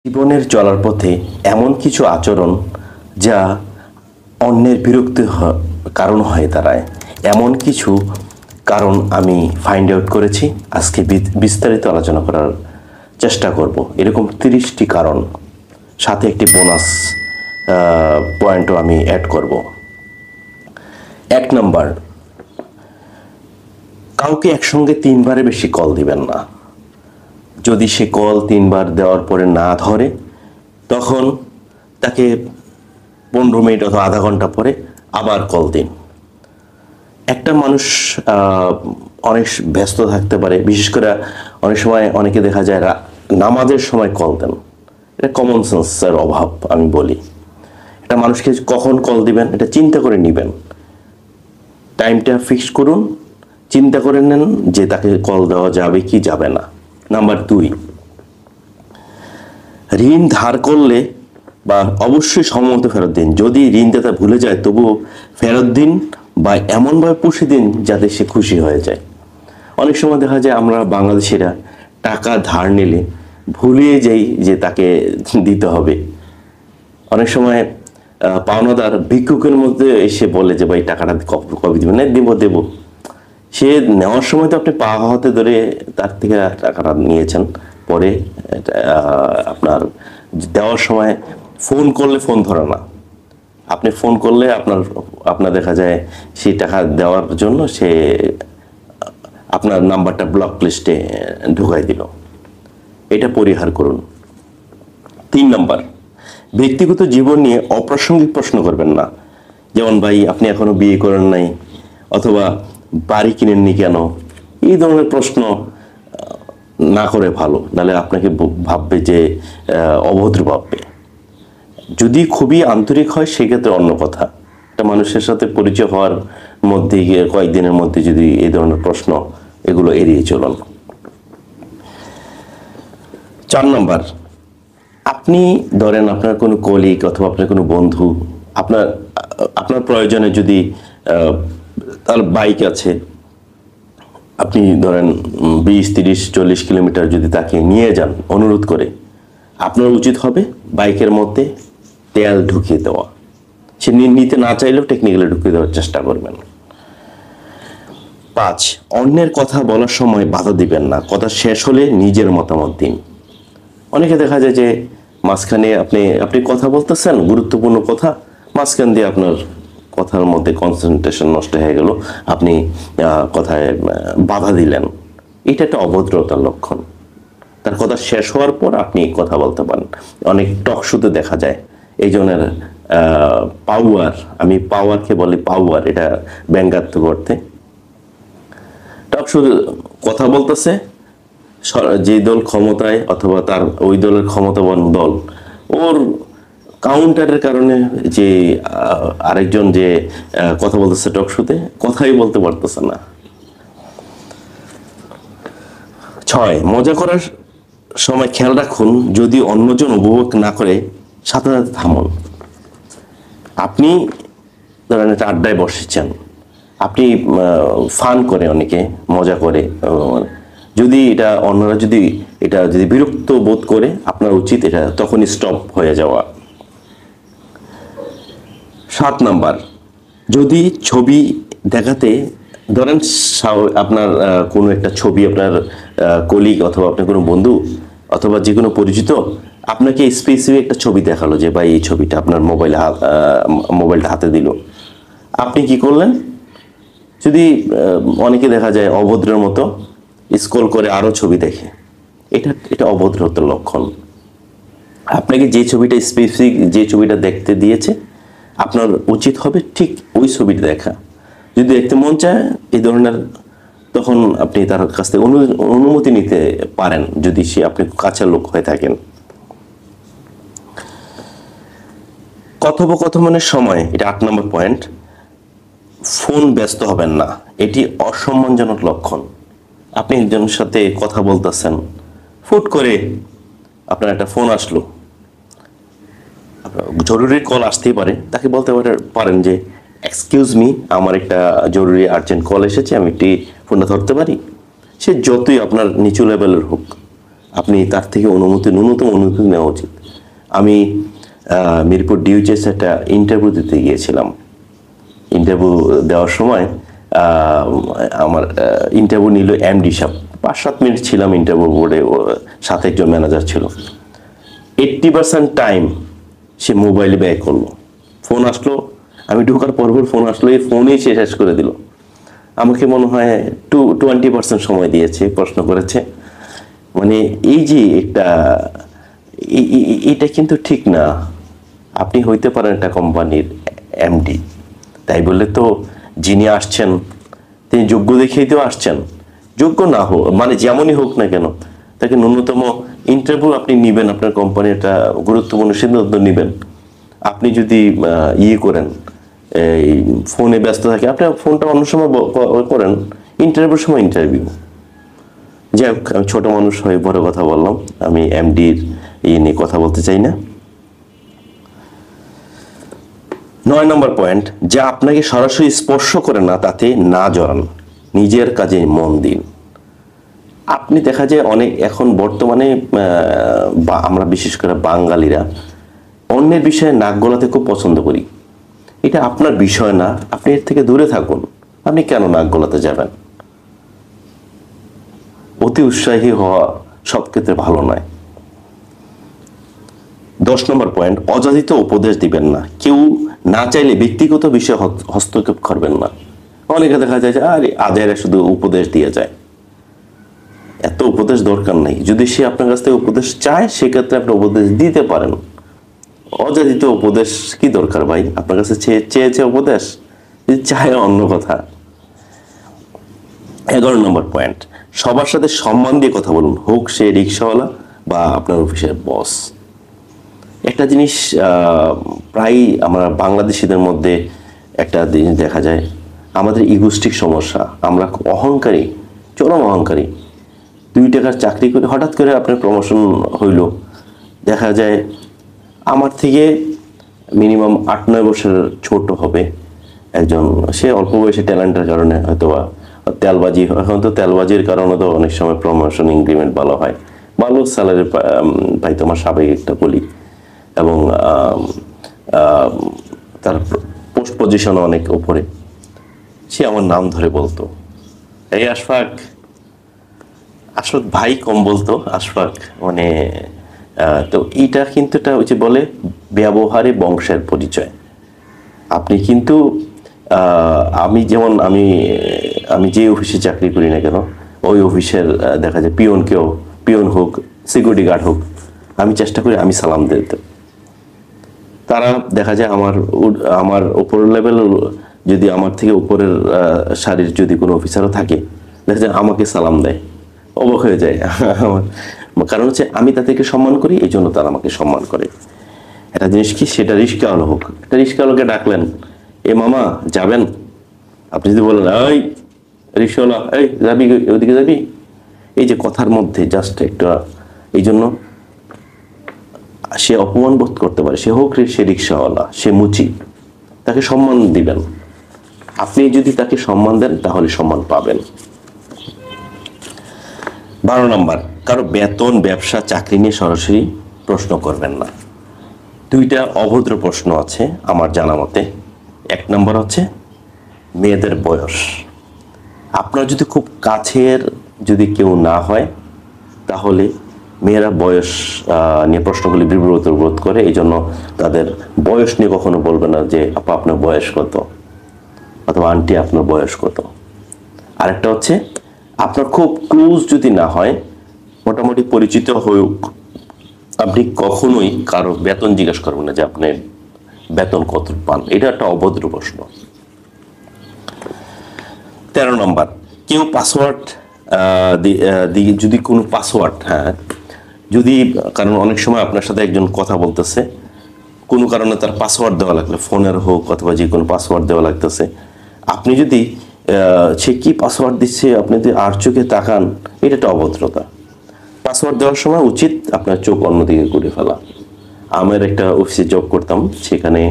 জীবনের চলার পথে এমন কিছু আচরণ যা অন্যের বিরক্তির কারণ হয়ে দাঁড়ায়, এমন কিছু কারণ আমি ফাইন্ড আউট করেছি। আজকে বিস্তারিত আলোচনা করার চেষ্টা করব। এরকম 30টি কারণ, সাথে একটি বোনাস পয়েন্টও আমি অ্যাড করব। 1 নম্বর, কাউকে একসঙ্গে 3বারের বেশি কল দিবেন না। যদি সে কল 3বার দেওয়ার পরে না ধরে, তখন তাকে 15 মিনিট অথবা আধা ঘন্টা পরে আবার কল দিন। একটা মানুষ অনেক ব্যস্ত থাকতে পারে, বিশেষ করে অনেক সময় অনেকে দেখা যায় নামাজের সময় কল দেন। এটা কমন সেন্সের অভাব আমি বলি। একটা মানুষকে কখন কল দিবেন এটা চিন্তা করে নেবেন, টাইমটা ফিক্স করুন, চিন্তা করে নেন যে তাকে কল দেওয়া যাবে কি যাবে না। নাম্বার 2, ঋণ ধার করলে বা অবশ্যই সময়মতো ফেরত দিন। যদি ঋণদাতা ভুলে যায় তবুও ফেরত দিন, বা এমনভাবে পুষে দিন যাতে সে খুশি হয়ে যায়। অনেক সময় দেখা যায় আমরা বাংলাদেশিরা টাকা ধার নিলে ভুলিয়ে যাই যে তাকে দিতে হবে। অনেক সময় পাওনাদার ভিক্ষুকের মধ্যে এসে বলে যে ভাই টাকাটা কবে দিবেন, না দেবো। সে নেওয়ার সময় তো আপনি পা হাতে ধরে তার থেকে টাকাটা নিয়েছেন, পরে আপনার দেওয়ার সময় ফোন করলে ফোন ধরে না। আপনি ফোন করলে আপনার দেখা যায় সেই টাকা দেওয়ার জন্য সে আপনার নাম্বারটা ব্লক লিস্টে ঢুকাই দিল। এটা পরিহার করুন। 3 নম্বর, ব্যক্তিগত জীবন নিয়ে অপ্রাসঙ্গিক প্রশ্ন করবেন না। যেমন ভাই আপনি এখনো বিয়ে করেন নাই, অথবা বাড়ি কিনেননি কেন, এই ধরনের প্রশ্ন না করে ভালো। নাহলে আপনাকে ভাববে যে অভদ্র ভাববে। যদি খুবই আন্তরিক হয় সেক্ষেত্রে অন্য কথা। একটা মানুষের সাথে পরিচয় হওয়ার মধ্যে কয়েকদিনের মধ্যে যদি এই ধরনের প্রশ্ন, এগুলো এড়িয়ে চলুন। 4 নম্বর, আপনি ধরেন আপনার কোনো কলিগ অথবা আপনার কোনো বন্ধু আপনার প্রয়োজনে যদি তার বাইক আছে, আপনি ধরেন 20, 30, 40 কিলোমিটার যদি তাকে নিয়ে যান অনুরোধ করে, আপনার উচিত হবে বাইকের মধ্যে তেল ঢুকিয়ে দেওয়া। সে নিতে না চাইলেও টেকনিক্যালি ঢুকিয়ে দেওয়ার চেষ্টা করবেন। 5, অন্যের কথা বলার সময় বাধা দিবেন না। কথা শেষ হলে নিজের মতামত দিন। অনেকে দেখা যায় যে মাঝখানে আপনি কথা বলতেছেন, গুরুত্বপূর্ণ কথা, মাঝখান দিয়ে আপনার কথার মধ্যে কনসেন্ট্রেশন নষ্ট হয়ে গেল, আপনি কথায় বাধা দিলেন। এটা একটা অভদ্রতার লক্ষণ। তার কথা শেষ হওয়ার পর আপনি কথা বলতে পারেন। অনেক টক শোতে দেখা যায় এই জনের পাওয়ার, আমি পাওয়ারকে বলি পাওয়ার, এটা ব্যঙ্গাত্মক অর্থে। টক শোতে কথা বলতেছে, যে দল ক্ষমতায় অথবা তার ওই দলের ক্ষমতাবান দল, ওর কাউন্টারের কারণে যে আরেকজন যে কথা বলতেছে টক শোতে, কথাই বলতে পারতেছে না। 6, মজা করার সময় খেয়াল রাখুন যদি অন্যজন উপভোগ না করে সাথে সাথে থামুন। আপনি ধরেন একটা আড্ডায় বসেছেন, আপনি ফান করে, অনেকে মজা করে, যদি অন্যরা যদি বিরক্ত বোধ করে, আপনার উচিত এটা তখনই স্টপ হয়ে যাওয়া। 7 নম্বর, যদি ছবি দেখাতে ধরেন আপনার কোনো একটা ছবি, আপনার কলিগ অথবা আপনার কোনো বন্ধু অথবা যে কোনো পরিচিত আপনাকে স্পেসিফিক একটা ছবি দেখালো যে ভাই এই ছবিটা, আপনার মোবাইলটা হাতে দিল, আপনি কি করলেন? যদি অনেকে দেখা যায় অভদ্রের মতো স্ক্রল করে আরো ছবি দেখে, এটা অভদ্রতার লক্ষণ। আপনাকে যে ছবিটা স্পেসিফিক যে ছবিটা দেখতে দিয়েছে, আপনার উচিত হবে ঠিক ওই ছবিটা দেখা। যদি দেখতে মন চায় এই ধরনের, তখন আপনি তার কাছ থেকে অনুমতি নিতে পারেন, যদি সে আপনি কাছের লোক হয়ে থাকেন। কথোপকথনের সময়, এটা 8 নম্বর পয়েন্ট, ফোন ব্যস্ত হবেন না। এটি অসম্মানজনক লক্ষণ। আপনি একজনের সাথে কথা বলতেছেন, ফুট করে আপনার একটা ফোন আসলো, জরুরি কল আসতেই পারে, তাকে বলতে পারেন যে এক্সকিউজ মি, আমার একটা জরুরি আর্জেন্ট কল এসেছে, আমি একটি ফোনটা ধরতে পারি? সে যতই আপনার নিচু লেভেলের হোক, আপনি তার থেকে ন্যূনতম অনুমতি নেওয়া উচিত। আমি মিরপুর ডিউজেস একটা ইন্টারভিউ দিতে গিয়েছিলাম। ইন্টারভিউ দেওয়ার সময় আমার ইন্টারভিউ নিল এমডি সাহেব। 5-7 মিনিট ছিলাম ইন্টারভিউ বোর্ডে, সাথে একজন ম্যানেজার ছিল। 80% টাইম সে মোবাইলে ব্যয় করলো। ফোন আসলো, আমি ঢোকার পর ফোন আসলো, এই ফোনেই সে শেষ করে দিল। আমাকে মনে হয় 20% সময় দিয়েছে, প্রশ্ন করেছে। মানে এই যে এটা কিন্তু ঠিক না। আপনি হইতে পারেন একটা কোম্পানির এমডি, তাই বললে তো যিনি আসছেন তিনি যোগ্য দেখেই তো আসছেন। যোগ্য না হোক, মানে যেমনই হোক না কেন, তাকে ন্যূনতম ইন্টারভিউ আপনি নেবেন, আপনার কোম্পানি একটা গুরুত্বপূর্ণ সিদ্ধান্ত নেবেন। আপনি যদি করেন, এই ফোনে ব্যস্ত থাকে, আপনি ফোনটা অন্য সময় করেন, ইন্টারভিউর সময় ইন্টারভিউ। যাই হোক, আমি ছোট মানুষ হয়ে বড় কথা বললাম, আমি এমডির নিয়ে কথা বলতে চাই না। 9 নম্বর পয়েন্ট, যা আপনাকে সরাসরি স্পর্শ করে না তাতে না জড়ান, নিজের কাজে মন দিন। আপনি দেখা যায় অনেক এখন বর্তমানে আমরা বিশেষ করে বাঙালিরা অন্যের বিষয়ে নাক গলাতে খুব পছন্দ করি। এটা আপনার বিষয় না, আপনি এর থেকে দূরে থাকুন। আপনি কেন নাক গলাতে যাবেন? অতি উৎসাহী হওয়া সব ক্ষেত্রে ভালো নয়। 10 নম্বর পয়েন্ট, অযাচিত উপদেশ দিবেন না। কেউ না চাইলে ব্যক্তিগত বিষয়ে হস্তক্ষেপ করবেন না। অনেকে দেখা যায় যে আরে আজাইরা শুধু উপদেশ দিয়ে যায়। এত উপদেশ দরকার নেই। যদি সে আপনার কাছ থেকে উপদেশ চায়, সেক্ষেত্রে আপনি উপদেশ দিতে পারেন। অযাচিত উপদেশ কি দরকার ভাই? আপনার কাছে চেয়েছে উপদেশ, যদি চায় অন্য কথা। 11 নম্বর পয়েন্ট, সবার সাথে সম্মান দিয়ে কথা বলুন, হোক সে রিক্সাওয়ালা বা আপনার অফিসের বস। একটা জিনিস প্রায় আমরা বাংলাদেশিদের মধ্যে একটা জিনিস দেখা যায়, আমাদের ইগোস্টিক সমস্যা। আমরা অহংকারী, চরম অহংকারী। 2 টাকার চাকরি করে হঠাৎ করে আপনার প্রমোশন হইল, দেখা যায় আমার থেকে মিনিমাম 8-9 বছর ছোট হবে একজন, সে অল্প বয়সে ট্যালেন্টের কারণে হয়তো বা তেলবাজি, এখন তো তেলবাজির কারণে তো অনেক সময় প্রমোশন ইনক্রিমেন্ট ভালো হয়, ভালো স্যালারি পাই তোমার সাবেক একটা কলিগ, এবং তার পোস্ট পজিশন অনেক উপরে। সে আমার নাম ধরে বলতো, এই আশফাক, আশফাক ভাই কম বলতো, আশফাক। মানে তো এইটা কিন্তু এটা ওই যে বলে ব্যবহারে বংশের পরিচয়। আপনি কিন্তু আমি যেমন আমি যে অফিসে চাকরি করি না কেন, ওই অফিসের দেখা যায় পিয়ন হোক, সিকিউরিটি গার্ড হোক, আমি চেষ্টা করি আমি সালাম দিতে। তারা দেখা যায় আমার উপর লেভেল, যদি আমার থেকে উপরের সারির যদি কোনো অফিসারও থাকে, দেখা যায় আমাকে সালাম দেয়, অবাক হয়ে যায়। কারণ হচ্ছে আমি তাদেরকে সম্মান করি, এই জন্য তারা আমাকে সম্মান করে। একটা জিনিস কি, সেটা রিস্কাওয়ালা হোক, একটা রিস্কাওয়ালাকে ডাকলেন, এ মামা যাবেন? আপনি যদি বলেন এই রিক্সাওয়ালা, এই যাবি, ওইদিকে যাবি, এই যে কথার মধ্যে জাস্ট একটা, এই জন্য সে অপমান বোধ করতে পারে। সে হোক সে রিক্সাওয়ালা, সে মুচি, তাকে সম্মান দিবেন। আপনি যদি তাকে সম্মান দেন তাহলে সম্মান পাবেন। 12 নম্বর, কারো বেতন, ব্যবসা, চাকরি নিয়ে সরাসরি প্রশ্ন করবেন না। 2টা অভদ্র প্রশ্ন আছে আমার জানা মতে। 1 নম্বর হচ্ছে মেয়েদের বয়স। আপনার যদি খুব কাছের যদি কেউ না হয়, তাহলে মেয়েরা বয়স নিয়ে প্রশ্নগুলি বিব্রত বোধ করে, এই জন্য তাদের বয়স নিয়ে কখনো বলবে না যে আপা আপনার বয়স কত, অথবা আন্টি আপনার বয়স কত। আরেকটা হচ্ছে আপনার খুব ক্লোজ যদি না হয়, মোটামুটি পরিচিত হোক, আপনি কখনোই কারো বেতন জিজ্ঞাসা করবেন না যে আপনি বেতন কত পান। এটা একটা অভদ্র প্রশ্ন। 13 নম্বর, কেউ পাসওয়ার্ড যদি কোনো পাসওয়ার্ড, হ্যাঁ যদি, কারণ অনেক সময় আপনার সাথে একজন কথা বলতেছে, কোনো কারণে তার পাসওয়ার্ড দেওয়া লাগলো, ফোনের হোক অথবা যে কোনো পাসওয়ার্ড দেওয়া লাগতেছে, আপনি যদি সে কি পাসওয়ার্ড দিচ্ছে আপনি যদি আর চোখে তাকান, এটা একটা অভদ্রতা। পাসওয়ার্ড দেওয়ার সময় উচিত আপনার চোখ অন্যদিকে করে ফেলা। আমার একটা অফিসে জব করতাম, সেখানে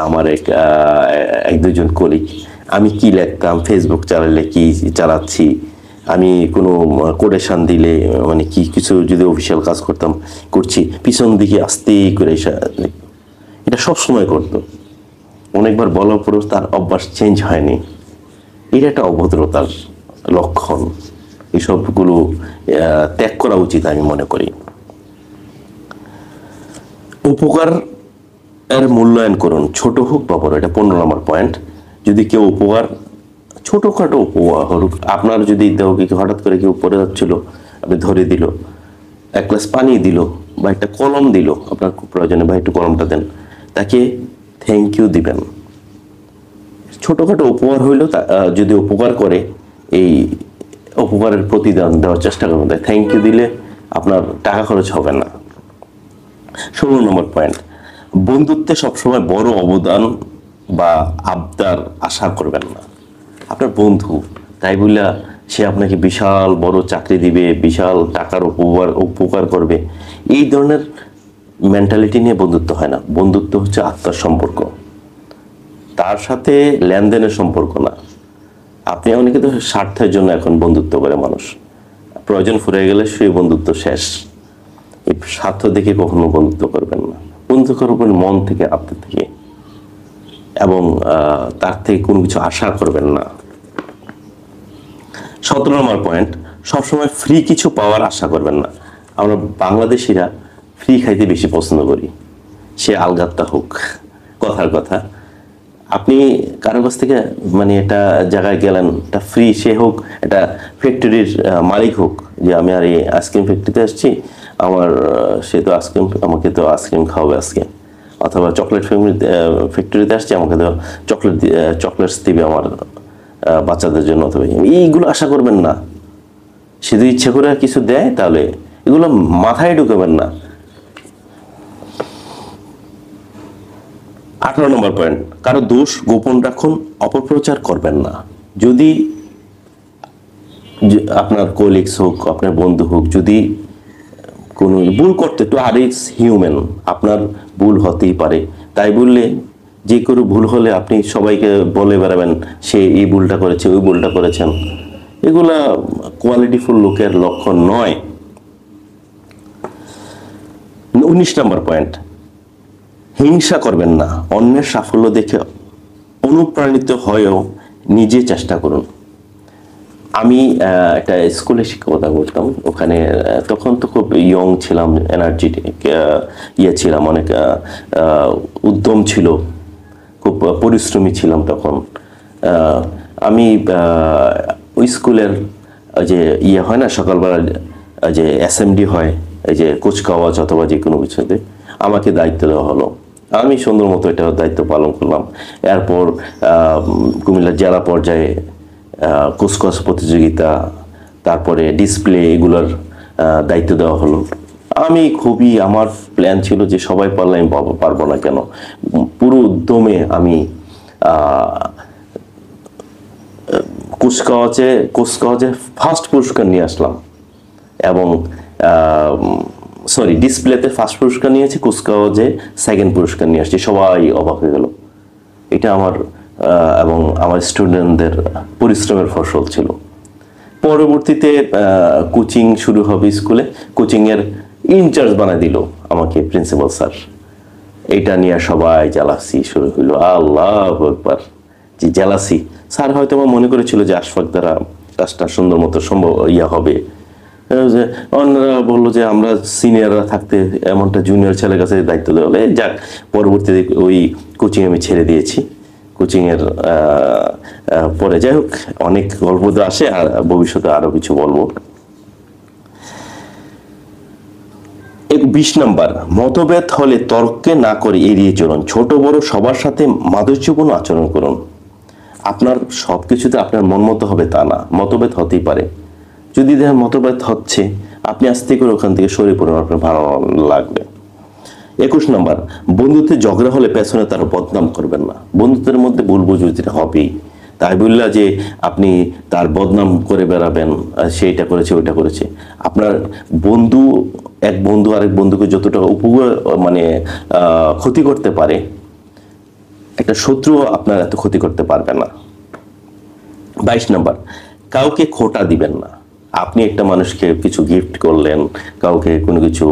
আমার এক দুজন কলিগ, আমি কি লিখতাম, ফেসবুক চালালে কি চালাচ্ছি, আমি কোনো কোটেশন দিলে মানে কি কিছু যদি অফিসিয়াল কাজ করছি পিছন দিকে আস্তে করে এটা সব সময় করতো। অনেকবার বলার পরেও তার অভ্যাস চেঞ্জ হয়নি। এটা একটা অভদ্রতার লক্ষণ। এসবগুলো ত্যাগ করা উচিত আমি মনে করি। উপকার এর মূল্যায়ন করুন, ছোট হোক বা বড়। এটা 15 নম্বর পয়েন্ট। যদি কেউ উপকার, ছোটখাটো উপকার হোক, আপনার যদি হঠাৎ করে কেউ পড়ে যাচ্ছিল, আপনি ধরে দিল, এক গ্লাস পানি দিল বা একটা কলম দিল, আপনার খুব প্রয়োজনে বা একটু কলমটা দেন, তাকে থ্যাংক ইউ দিবেন। ছোটখাটো উপকার হইলেও যদি উপকার করে, এই উপকারের প্রতিদান দেওয়ার চেষ্টা করবেন। তাই থ্যাংক ইউ দিলে আপনার টাকা খরচ হবে না। 16 নম্বর পয়েন্ট, বন্ধুত্বে সবসময় বড় অবদান বা আবদার আশা করবেন না। আপনার বন্ধু তাই বলে সে আপনাকে বিশাল বড় চাকরি দিবে, বিশাল টাকার উপকার করবে, এই ধরনের মেন্টালিটি নিয়ে বন্ধুত্ব হয় না। বন্ধুত্ব হচ্ছে আত্মার সম্পর্ক, তার সাথে লেনদেনের সম্পর্ক না। আপনি অনেকে তো স্বার্থের জন্য এখন বন্ধুত্ব করে মানুষ, প্রয়োজন ফুরিয়ে গেলে সেই বন্ধুত্ব শেষ। এই স্বার্থ দেখে কখনো বন্ধুত্ব করবেন না। বন্ধুত্ব করবেন মন থেকে, আত্মা থেকে, এবং তার থেকে কোনো কিছু আশা করবেন না। 17 নম্বর পয়েন্ট, সবসময় ফ্রি কিছু পাওয়ার আশা করবেন না। আমরা বাংলাদেশিরা ফ্রি খাইতে বেশি পছন্দ করি, সে আলগাত্তা হোক। কথার কথা, আপনি কারো কাছ থেকে মানে একটা জায়গায় গেলেন, এটা ফ্রি, সে হোক এটা ফ্যাক্টরির মালিক হোক, যে আমি আর এই আইসক্রিম ফ্যাক্টরিতে আসছি, আমার সে তো আইসক্রিম, আমাকে তো আইসক্রিম খাওয়াবে আজকে, অথবা চকলেট ফ্যাক্টরিতে আসছি, আমাকে তো চকলেটস দিবে আমার বাচ্চাদের জন্য, অথবা এইগুলো আশা করবেন না। সে যদি ইচ্ছে করে কিছু দেয় তাহলে এগুলো মাথায় ঢুকাবেন না। 18 নম্বর পয়েন্ট, কারো দোষ গোপন রাখুন, অপপ্রচার করবেন না। যদি আপনার কোলিগস হোক, আপনার বন্ধু হোক, যদি কোনো ভুল করতে, তো আর ইটস হিউম্যান, আপনার ভুল হতেই পারে, তাই বললে যে কোনো ভুল হলে আপনি সবাইকে বলে বেড়াবেন সে এই ভুলটা করেছে, ওই ভুলটা করেছেন, এগুলা কোয়ালিটিফুল লোকের লক্ষণ নয়। 19 নম্বর পয়েন্ট, হিংসা করবেন না। অন্যের সাফল্য দেখে অনুপ্রাণিত হয়েও নিজে চেষ্টা করুন। আমি একটা স্কুলে শিক্ষকতা করতাম, ওখানে তখন তো খুব ইয়ং ছিলাম, এনার্জেটিক ছিলাম, অনেক উদ্যম ছিল, খুব পরিশ্রমী ছিলাম তখন। আমি ওই স্কুলের যে হয় না সকালবেলা যে অ্যাসেম্বলি হয়, এই যে কুচকাওয়াজ অথবা যে কোনো কিছুতে আমাকে দায়িত্ব দেওয়া হলো। আমি সুন্দর মতো এটা দায়িত্ব পালন করলাম। এরপর কুমিল্লা জেলা পর্যায়ে কুচকাওয়াজ প্রতিযোগিতা, তারপরে ডিসপ্লে, এগুলোর দায়িত্ব দেওয়া হলো। আমি আমার প্ল্যান ছিল যে সবাই পারলে আমি পারবো না কেন, পুরো উদ্যমে আমি কুচকাওয়াজে ফার্স্ট পুরস্কার নিয়ে আসলাম, এবং ডিসপ্লেতে ফার্স্ট পুরস্কার নিয়েছি, কুচকাওয়াজে সেকেন্ড পুরস্কার নিয়ে আসছি। সবাই অবাক হয়ে গেল। এটা আমার এবং আমার স্টুডেন্টদের পরিশ্রমের ফসল ছিল। পরবর্তীতে কোচিং শুরু হবে স্কুলে, কোচিংয়ের ইনচার্জ বানায় দিল আমাকে প্রিন্সিপাল স্যার। এটা নিয়ে সবাই জেলাসি শুরু হইলো। আল্লাহু আকবার, যে জেলাসি! স্যার হয়তো আমার মনে করেছিল যে আশফাক দ্বারা কাজটা সুন্দর মতো সম্ভব হবে। অন্যরা বললো যে আমরা সিনিয়ররা থাকতে এমনটা জুনিয়র ছেলের কাছে দায়িত্ব দেওয়া হলে, যাক, পরবর্তীতে ওই কোচিং আমি ছেড়ে দিয়েছি। কোচিংয়ের পরে যাই হোক, অনেক গল্প তো আসে, আর ভবিষ্যতে আরো কিছু বলবো। 20 নম্বর, মতভেদ হলে তর্কে না করে এড়িয়ে চলুন। ছোট বড় সবার সাথে মাধুর্যপূর্ণ আচরণ করুন। আপনার সবকিছুতে আপনার মন মতো হবে তা না, মতভেদ হতেই পারে। যদি দেখেন মতভেদ হচ্ছে, আপনি আস্তে করে ওখান থেকে সরে পড়ুন, আপনার ভালো লাগবে। 21 নম্বর, বন্ধুত্বে ঝগড়া হলে পেছনে তার বদনাম করবেন না। বন্ধুত্বের মধ্যে ভুল বুঝবুঝি হবেই, তাই বললা যে আপনি তার বদনাম করে বেড়াবেন, সে এটা করেছে ওইটা করেছে। আপনার এক বন্ধু আরেক বন্ধুকে যতটা মানে ক্ষতি করতে পারে, একটা শত্রু আপনার এত ক্ষতি করতে পারবে না। 22 নম্বর, কাউকে খোটা দিবেন না। আপনি একটা মানুষকে কিছু গিফট করলেন, কাউকে কোনো কিছু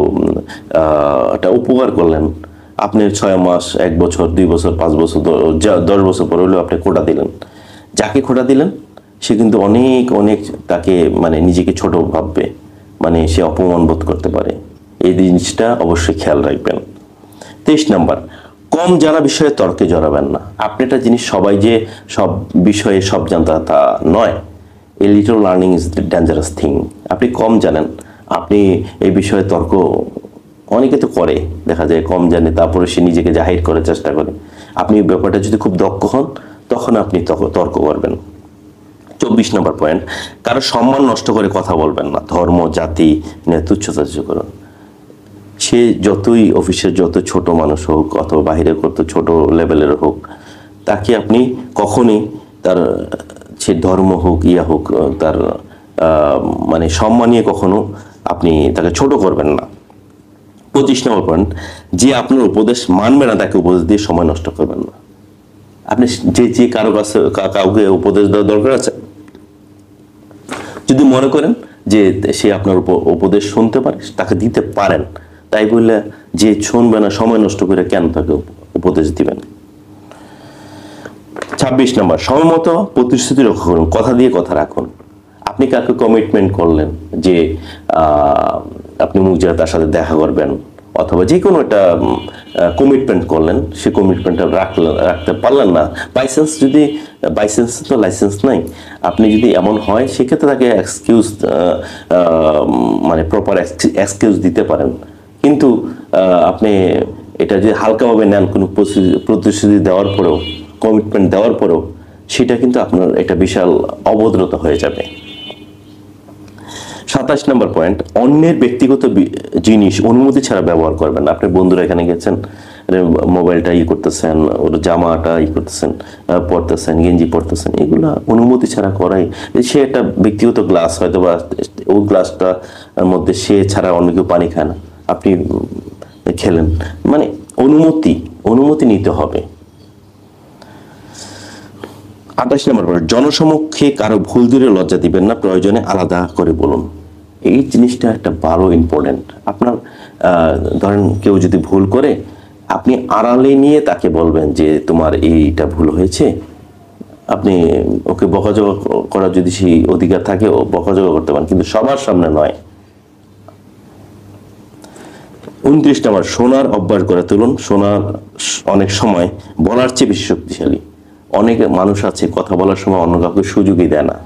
একটা উপকার করলেন, আপনি 6 মাস, 1 বছর, 2 বছর, 5 বছর, 10 বছর পর হলেও আপনি খোটা দিলেন। যাকে খোটা দিলেন সে কিন্তু অনেক অনেক তাকে মানে নিজেকে ছোট ভাববে, মানে সে অপমান বোধ করতে পারে। এই জিনিসটা অবশ্যই খেয়াল রাখবেন। 23 নাম্বার, কম জানা বিষয়ে তর্কে জড়াবেন না। আপনি একটা জিনিস সবাই যে সব বিষয়ে সব জানতা তা নয়। A little learning is dangerous thing. আপনি কম জানেন, আপনি এই বিষয়ে তর্ক, অনেকে তো করে, দেখা যায় কম জানে তারপরে সে নিজেকে জাহির করার চেষ্টা করে। আপনি ব্যাপারটা যদি খুব দক্ষ হন তখন আপনি তর্ক করবেন। 24 নম্বর পয়েন্ট, কারো সম্মান নষ্ট করে কথা বলবেন না। ধর্ম, জাতি নিয়ে তুচ্ছতাচ্ছ করুন। সে যতই অফিসের যত ছোট মানুষ হোক অথবা বাহিরের কত ছোট লেভেলের হোক, তাকে আপনি কখনই তার সে ধর্ম হোক ইয়া হোক তার মানে সম্মানীয় কখনো আপনি তাকে ছোট করবেন না। 25 নম্বর পয়েন্ট, যে আপনার উপদেশ মানবে না তাকে উপদেশ দিয়ে সময় নষ্ট করবেন না। আপনি যে কারো কাছে কাউকে উপদেশ দেওয়ার দরকার আছে, যদি মনে করেন যে সে আপনার উপদেশ শুনতে পারে, তাকে দিতে পারেন, তাই বললে যে শুনবে না সময় নষ্ট করে কেন তাকে উপদেশ দিবেন। 26 নম্বর, সময়মতো প্রতিশ্রুতি রক্ষা করুন। কথা দিয়ে কথা রাখুন। আপনি কাউকে কমিটমেন্ট করলেন যে আপনি মুখ তার সাথে দেখা করবেন, অথবা যে কোনো একটা কমিটমেন্ট করলেন, সে কমিটমেন্টটা রাখতে পারলেন না, বাইসেন্স তো লাইসেন্স নাই, আপনি যদি এমন হয় সেক্ষেত্রে তাকে এক্সকিউজ মানে প্রপার এক্সকিউজ দিতে পারেন। কিন্তু আপনি এটা যদি হালকাভাবে নেন, কোনো প্রতিশ্রুতি দেওয়ার পরেও, কমিটমেন্ট দেওয়ার পরেও, সেটা কিন্তু আপনার একটা বিশাল অভদ্রতা হয়ে যাবে। 27 নম্বর পয়েন্ট, অন্যের ব্যক্তিগত জিনিস অনুমতি ছাড়া ব্যবহার করবেন না। আপনার বন্ধুরা এখানে গেছেন, মোবাইলটা করতেছেন, ওর জামাটা পরতেছেন, গেঞ্জি পরতেছেন, এগুলা অনুমতি ছাড়া করাই। সে একটা ব্যক্তিগত গ্লাস হয়তো বা ওই গ্লাসটার মধ্যে সে ছাড়া অন্য কেউ পানি খায় না, আপনি খেলেন, মানে অনুমতি নিতে হবে। 28 নম্বর পয়েন্ট, জনসমক্ষে কারো ভুল ধরে লজ্জা দিবেন না, প্রয়োজনে আলাদা করে বলুন। এই জিনিসটা একটা বড় ইম্পর্টেন্ট। আপনার ধরেন কেউ যদি ভুল করে, আপনি আড়ালে নিয়ে তাকে বলবেন যে তোমার এইটা ভুল হয়েছে। আপনি ওকে বকাঝকা করার যদি সেই অধিকার থাকে, ও বকাঝকা করতে পারেন, কিন্তু সবার সামনে নয়। 29 নম্বর, শোনার অভ্যাস করে তুলুন। শোনার অনেক সময় বলার চেয়ে বেশি শক্তিশালী। অনেক মানুষ আছে কথা বলার সময় অন্য কাউকে সুযোগই দেয় না।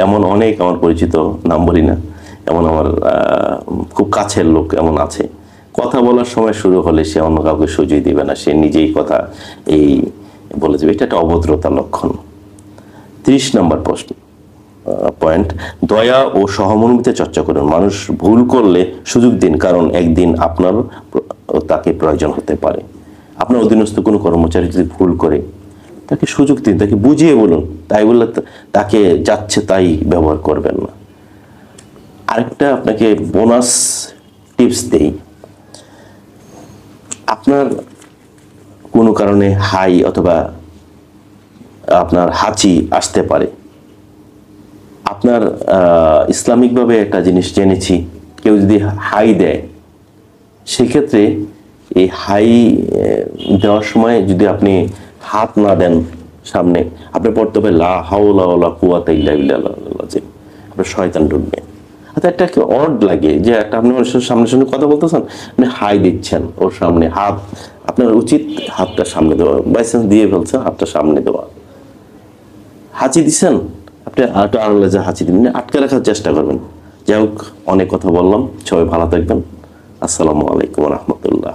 এমন অনেক আমার পরিচিত, নাম বলি না, এমন আমার খুব কাছের লোক এমন আছে, কথা বলার সময় শুরু হলে সে অন্য কাউকে সুযোগ দিবে না, সে নিজেই কথা বলে দেবে। এটা একটা অভদ্রতার লক্ষণ। 30 নম্বর পয়েন্ট, দয়া ও সহানুভূতি চর্চা করুন। মানুষ ভুল করলে সুযোগ দিন, কারণ একদিন আপনার তাকে প্রয়োজন হতে পারে। আপনার অধীনস্থ কোনো কর্মচারী যদি ভুল করে, তাকে সুযোগ দিন, তাকে বুঝিয়ে বলুন। তাই বললে তাকে যাচ্ছে তাই ব্যবহার করবেন না। আরেকটা আপনাকে বোনাস টিপস দেই, আপনার কোনো কারণে হাই অথবা আপনার হাঁচি আসতে পারে। আপনার ইসলামিকভাবে একটা জিনিস জেনেছি, কেউ যদি হাই দেয়, সেক্ষেত্রে এই হাই দেওয়ার সময় যদি আপনি হাত না দেন সামনে, আপনি পড়তে হবে লা হাওলা ওয়ালা কুওয়াতা ইল্লা বিল্লাহ, আপনার শয়তান ঢুকবে। একটা কি অড লাগে যে একটা আপনি মানুষের সামনে কথা বলতেছেন, আপনি হাই দিচ্ছেন ওর সামনে, হাত আপনার উচিত হাতটা সামনে দেওয়া, বাইসেন্স দিয়ে ফেলছেন, হাতটা সামনে দেওয়া। হাঁচি দিচ্ছেন, আপনি আড়ালে যে হাঁচি দিবেন, আটকে রাখার চেষ্টা করবেন। যাই হোক, অনেক কথা বললাম, সবাই ভালো থাকবেন। আসসালামু আলাইকুম রহমতুল্লাহ।